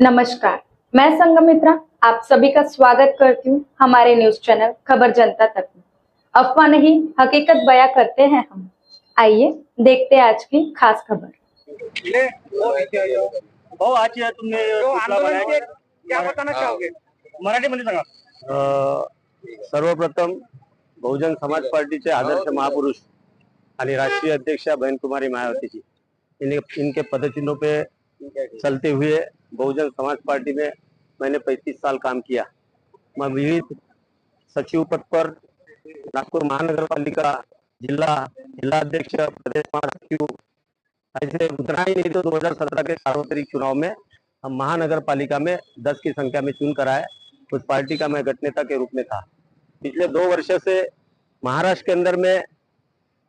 नमस्कार, मैं संगमित्रा आप सभी का स्वागत करती हूँ हमारे न्यूज चैनल खबर जनता तक में। अफवाह नहीं हकीकत बयां करते हैं हम। आइए देखते हैं आज की खास खबर। आज तुमने आंदोलन के क्या बताना चाहोगे? मराठीमध्ये सांगा। सर्वप्रथम बहुजन समाज पार्टीचे आदर्श महापुरुष आणि राष्ट्रीय अध्यक्ष बहनकुमारी मायावती जी इनके पदचिन्हों पे चलते हुए बहुजन समाज पार्टी में मैंने 35 साल काम किया। मैं विविध सचिव पद पर नागपुर महानगर पालिका जिला अध्यक्ष प्रदेश महासचिव ऐसे उतना ही नहीं तो 2017 के सार्वत्रिक चुनाव में हम महानगर पालिका में 10 की संख्या में चुन कर आए। उस पार्टी का मैं गठनेता के रूप में था। पिछले 2 वर्ष से महाराष्ट्र के अंदर में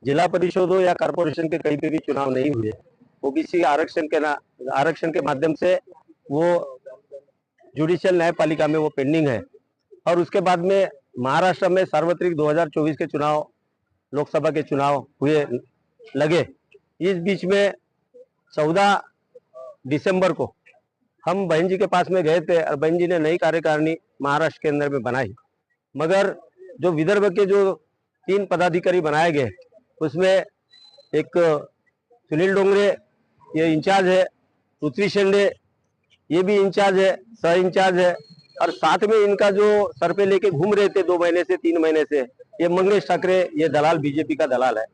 जिला परिषदों या कॉर्पोरेशन के कहीं पे भी चुनाव नहीं हुए। ओबीसी आरक्षण के माध्यम से वो जुडिशियल न्यायपालिका में वो पेंडिंग है। और उसके बाद में महाराष्ट्र में सार्वत्रिक 2024 के चुनाव, लोकसभा के चुनाव हुए लगे। इस बीच में 14 दिसंबर को हम बहन जी के पास में गए थे और बहन जी ने नई कार्यकारिणी महाराष्ट्र के अंदर में बनाई। मगर जो विदर्भ के जो 3 पदाधिकारी बनाए गए उसमें एक सुनील डोंगरे ये इंचार्ज है, पृथ्वी शेंडे ये भी इंचार्ज है, सह इंचार्ज है, और साथ में इनका जो सर पे लेके घूम रहे थे 2 महीने से 3 महीने से ये मंगेश ठाकरे, ये दलाल बीजेपी का दलाल है।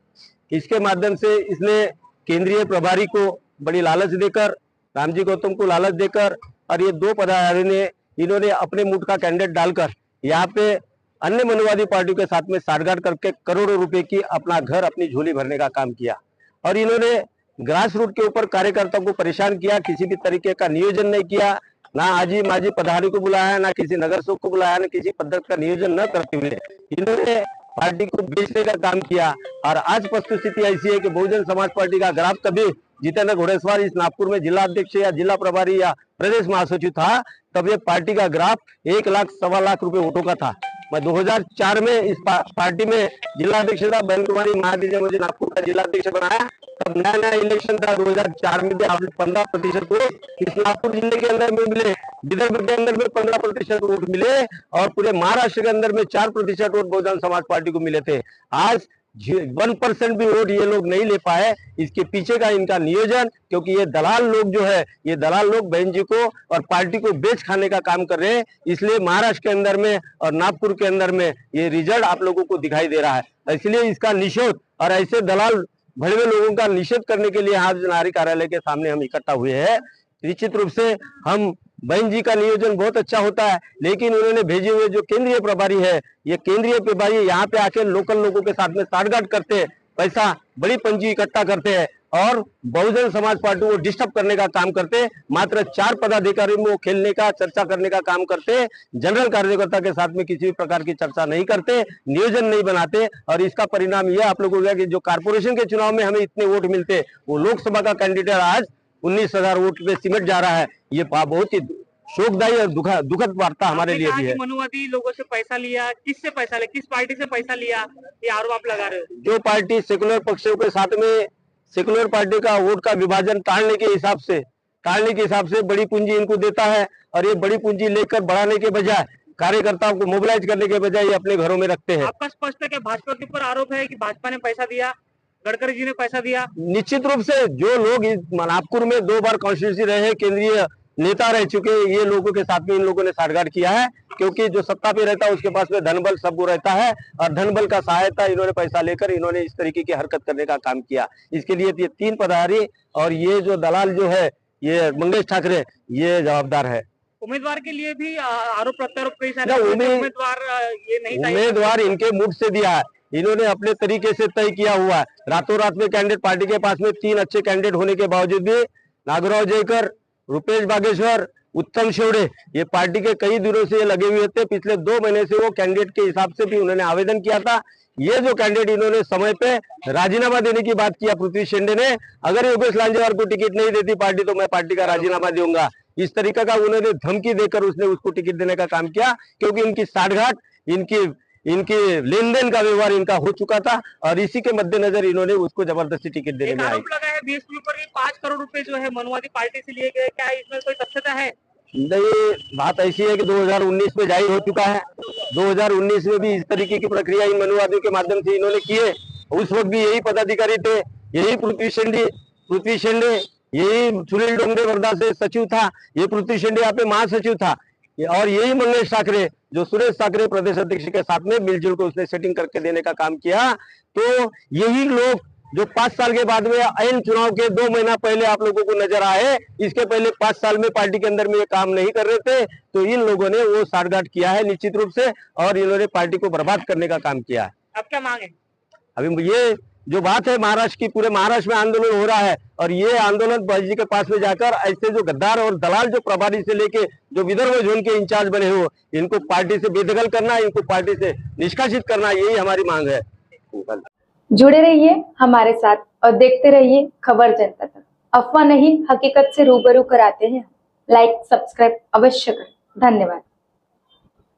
इसके माध्यम से इसने केंद्रीय प्रभारी को बड़ी लालच देकर, रामजी गौतम को लालच देकर, और ये 2 पदाधिकारी ने इन्होंने अपने मुठ का कैंडिडेट डालकर यहाँ पे अन्य मनुवादी पार्टियों के साथ में साठगांठ करके करोड़ों रुपए की अपना घर, अपनी झोली भरने का काम किया। और इन्होंने ग्रास रूट के ऊपर कार्यकर्ताओं को परेशान किया, किसी भी तरीके का नियोजन नहीं किया, ना आजी माजी पदाधिकारी को बुलाया, ना किसी नगर सेवक को बुलाया, ना किसी पद्धति का नियोजन न करते हुए इन्होंने पार्टी को बेचने का काम किया। और आज वस्तुस्थिति ऐसी है कि बहुजन समाज पार्टी का ग्राफ कभी जितेंद्र घोड़ेसवार इस नागपुर में जिला अध्यक्ष या जिला प्रभारी या प्रदेश महासचिव था, तब ये पार्टी का ग्राफ 1 लाख सवा लाख रुपए वोटों का था। मैं 2004 में इस पार्टी में जिला अध्यक्ष था। बहनकुमारी मायावती ने मुझे नागपुर का जिला अध्यक्ष बनाया। तब नया इलेक्शन था 2004 में 15% वोट इस नागपुर जिले के अंदर में मिले, विदर्भ के अंदर में 15% वोट मिले, और पूरे महाराष्ट्र के अंदर में 4% वोट बहुजन समाज पार्टी को मिले थे। आज 1% भी वोट ये लोग नहीं ले पाए। इसके पीछे का इनका नियोजन, क्योंकि ये दलाल लोग जो है, ये दलाल लोग बहन जी को और पार्टी को बेच खाने का काम कर रहे हैं। इसलिए महाराष्ट्र के अंदर में और नागपुर के अंदर में ये रिजल्ट आप लोगों को दिखाई दे रहा है। इसलिए इसका निषेध और ऐसे दलाल भड़े हुए लोगों का निषेध करने के लिए आज नारी कार्यालय के सामने हम इकट्ठा हुए हैं। निश्चित रूप से हम बहन जी का नियोजन बहुत अच्छा होता है, लेकिन उन्होंने भेजे हुए जो केंद्रीय प्रभारी है, ये केंद्रीय प्रभारी यहाँ पे आके लोकल लोगों के साथ में साठगांठ करते हैं, पैसा बड़ी पंजी इकट्ठा करते हैं और बहुजन समाज पार्टी को डिस्टर्ब करने का काम करते हैं। मात्र 4 पदाधिकारी में वो खेलने का, चर्चा करने का काम करते हैं। जनरल कार्यकर्ता के साथ में किसी भी प्रकार की चर्चा नहीं करते, नियोजन नहीं बनाते, और इसका परिणाम यह आप लोगों को कि जो कारपोरेशन के चुनाव में हमें इतने वोट मिलते, वो लोकसभा का कैंडिडेट आज 19,000 वोट पे सिमट जा रहा है। ये बहुत ही शोकदायी और दुखद वार्ता हमारे लिए भी है। मनुवादी लोगों से पैसा लिया, किससे पैसा लिया, किस पार्टी से पैसा लिया, ये आरोप आप लगा रहे हो? जो पार्टी सेकुलर पक्षों के साथ में सेकुलर पार्टी का वोट का विभाजन टालने के हिसाब से बड़ी पूंजी इनको देता है, और ये बड़ी पूंजी लेकर बढ़ाने के बजाय, कार्यकर्ताओं को मोबिलाइज करने के बजाय ये अपने घरों में रखते हैं। आपका स्पष्ट है कि भाजपा के ऊपर आरोप है कि भाजपा ने पैसा दिया, गडकरी जी ने पैसा दिया। निश्चित रूप से जो लोग नागपुर में 2 बार कॉन्स्टिट्यूंसी रहे हैं, केंद्रीय नेता रह चुके, ये लोगों के साथ में इन लोगों ने साठगांठ किया है, क्योंकि जो सत्ता पे रहता है उसके पास में धन बल सब रहता है, और धन बल का सहायता इन्होंने पैसा लेकर इन्होंने इस तरीके की हरकत करने का काम किया। इसके लिए ये 3 पदाधिकारी और ये जो दलाल जो है, ये मंगेश ठाकरे, ये जवाबदार है। उम्मीदवार के लिए भी आरोप प्रत्यारोप कई सारे उम्मीदवार इनके मुठ से दिया है, इन्होंने अपने तरीके से तय किया हुआ है। रातों रात में कैंडिडेट, पार्टी के पास में 3 अच्छे कैंडिडेट होने के बावजूद भी नागराव जयकर, रुपेश बागेश्वर, उत्तम शेवड़े, ये पार्टी के कई दिनों से ये लगे हुए थे। पिछले 2 महीने से वो कैंडिडेट के हिसाब से भी उन्होंने आवेदन किया था। ये जो कैंडिडेट इन्होंने समय पे राजीनामा देने की बात किया पृथ्वी शेंडे ने, अगर योगेश लांजेवार को टिकट नहीं देती पार्टी तो मैं पार्टी का राजीनामा दूंगा, इस तरीके का उन्होंने धमकी देकर उसने उसको टिकट देने का काम किया। क्योंकि इनकी साठगांठ, इनकी लेन देन का व्यवहार इनका हो चुका था, और इसी के मद्देनजर इन्होंने उसको जबरदस्ती टिकट देने में आई। आरोप लगा है बीएसपी पर 5 करोड़ रुपए जो है मनुवादी पार्टी से लिए गए, क्या इसमें कोई तथ्यता है? नहीं, बात ऐसी है कि 2019 में जाहिर हो चुका है। 2019 में भी इस तरीके की प्रक्रिया इन मनुवादियों के माध्यम से इन्होंने किए। उस वक्त भी यही पदाधिकारी थे, यही पृथ्वी शेंडे, यही सुनील डोंगरे वर्धा से सचिव था, ये पृथ्वी शेंडे यहाँ पे महासचिव था, और यही मंगेश ठाकरे जो सुरेश ठाकरे प्रदेश अध्यक्ष के साथ में मिलजुल कर उसने सेटिंग करके देने का काम किया। तो यही लोग जो 5 साल के बाद में ऐन चुनाव के 2 महीना पहले आप लोगों को नजर आए, इसके पहले 5 साल में पार्टी के अंदर में ये काम नहीं कर रहे थे, तो इन लोगों ने वो साठगांठ किया है निश्चित रूप से, और इन्होंने पार्टी को बर्बाद करने का काम किया है। अब क्या मांग है? अभी ये जो बात है महाराष्ट्र की, पूरे महाराष्ट्र में आंदोलन हो रहा है, और ये आंदोलन भाई जी के पास में जाकर ऐसे जो गद्दार और दलाल जो प्रभारी से लेके जो विदर्भ जोन के इंचार्ज बने हो, इनको पार्टी से बेदखल करना, इनको पार्टी से निष्कासित करना, यही हमारी मांग है। जुड़े रहिए हमारे साथ और देखते रहिए खबर जनता तक। अफवाह नहीं, हकीकत से रूबरू कराते हैं। लाइक सब्सक्राइब अवश्य करें। धन्यवाद।